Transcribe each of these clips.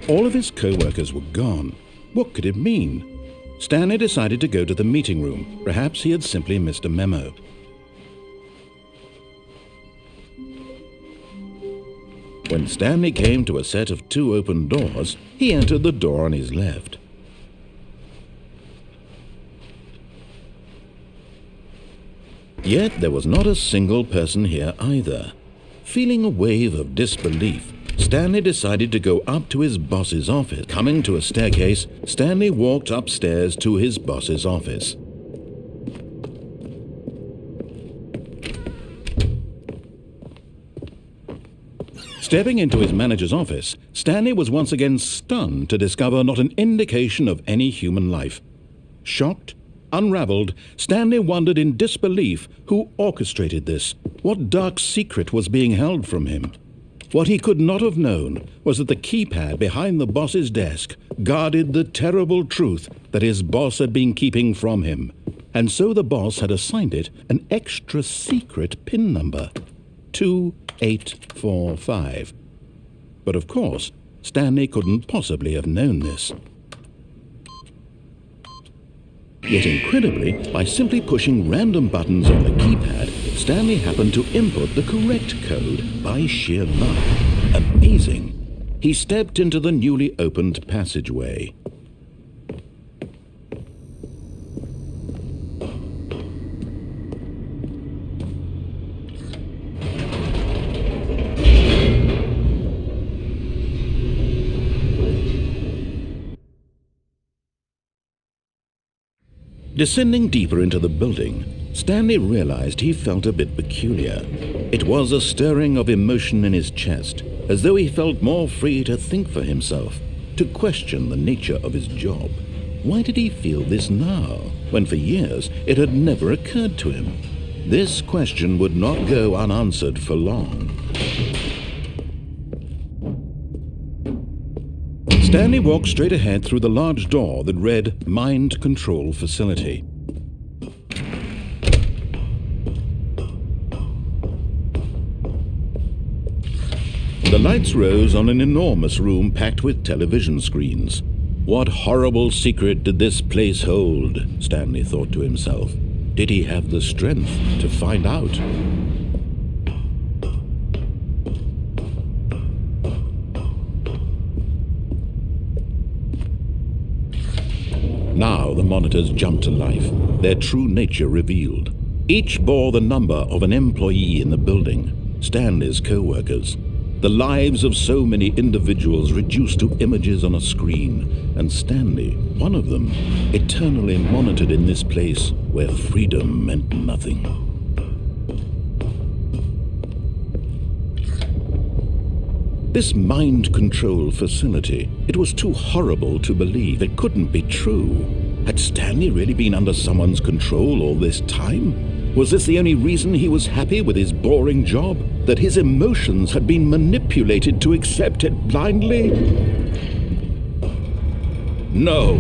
All of his co-workers were gone. What could it mean? Stanley decided to go to the meeting room. Perhaps he had simply missed a memo. When Stanley came to a set of 2 open doors, he entered the door on his left. Yet there was not a single person here either. Feeling a wave of disbelief, Stanley decided to go up to his boss's office. Coming to a staircase, Stanley walked upstairs to his boss's office. Stepping into his manager's office, Stanley was once again stunned to discover not an indication of any human life. Shocked, unraveled, Stanley wondered in disbelief who orchestrated this. What dark secret was being held from him? What he could not have known was that the keypad behind the boss's desk guarded the terrible truth that his boss had been keeping from him. And so the boss had assigned it an extra secret PIN number, 2845. But of course, Stanley couldn't possibly have known this. Yet incredibly, by simply pushing random buttons on the keypad, Stanley happened to input the correct code by sheer luck. Amazing! He stepped into the newly opened passageway. Descending deeper into the building, Stanley realized he felt a bit peculiar. It was a stirring of emotion in his chest, as though he felt more free to think for himself, to question the nature of his job. Why did he feel this now, when for years it had never occurred to him? This question would not go unanswered for long. Stanley walked straight ahead through the large door that read Mind Control Facility. The lights rose on an enormous room packed with television screens. What horrible secret did this place hold? Stanley thought to himself. Did he have the strength to find out? Now the monitors jumped to life, their true nature revealed. Each bore the number of an employee in the building, Stanley's co-workers. The lives of so many individuals reduced to images on a screen, and Stanley, one of them, eternally monitored in this place where freedom meant nothing. This mind control facility, it was too horrible to believe. It couldn't be true. Had Stanley really been under someone's control all this time? Was this the only reason he was happy with his boring job? That his emotions had been manipulated to accept it blindly? No,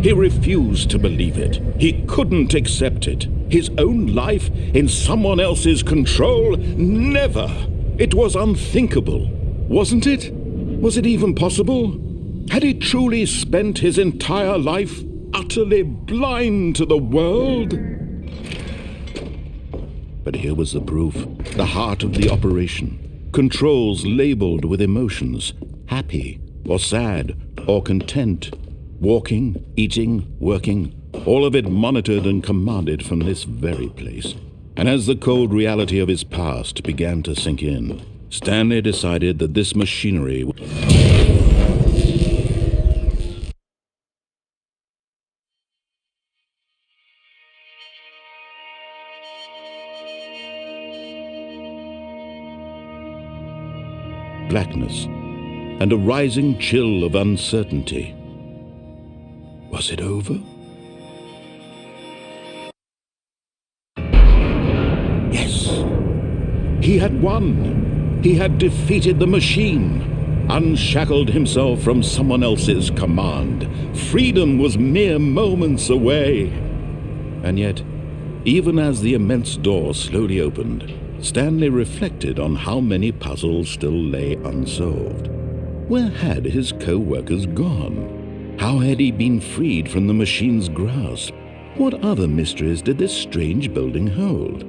he refused to believe it. He couldn't accept it. His own life in someone else's control? Never! It was unthinkable. Wasn't it? Was it even possible? Had he truly spent his entire life utterly blind to the world? But here was the proof, the heart of the operation. Controls labeled with emotions, happy or sad or content, walking, eating, working, all of it monitored and commanded from this very place. And as the cold reality of his past began to sink in, Stanley decided that this machinery blackness and a rising chill of uncertainty. Was it over? Yes, he had won. He had defeated the machine, unshackled himself from someone else's command. Freedom was mere moments away. And yet, Even as the immense door slowly opened, Stanley reflected on how many puzzles still lay unsolved. Where had his co-workers gone? How had he been freed from the machine's grasp? What other mysteries did this strange building hold?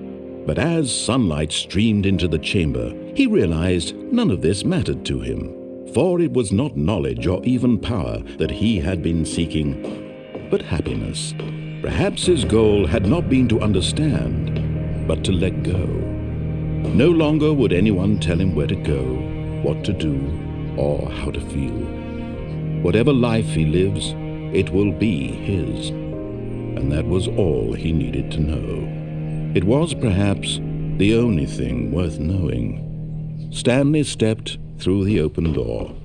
But as sunlight streamed into the chamber, he realized none of this mattered to him, for it was not knowledge or even power that he had been seeking, but happiness. Perhaps his goal had not been to understand, but to let go. No longer would anyone tell him where to go, what to do, or how to feel. Whatever life he lives, it will be his. And that was all he needed to know. It was perhaps the only thing worth knowing. Stanley stepped through the open door.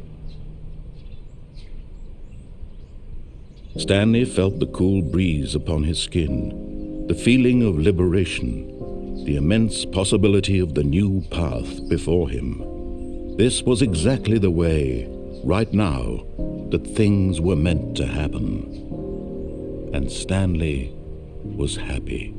Stanley felt the cool breeze upon his skin, the feeling of liberation, the immense possibility of the new path before him. This was exactly the way, right now, that things were meant to happen. And Stanley was happy.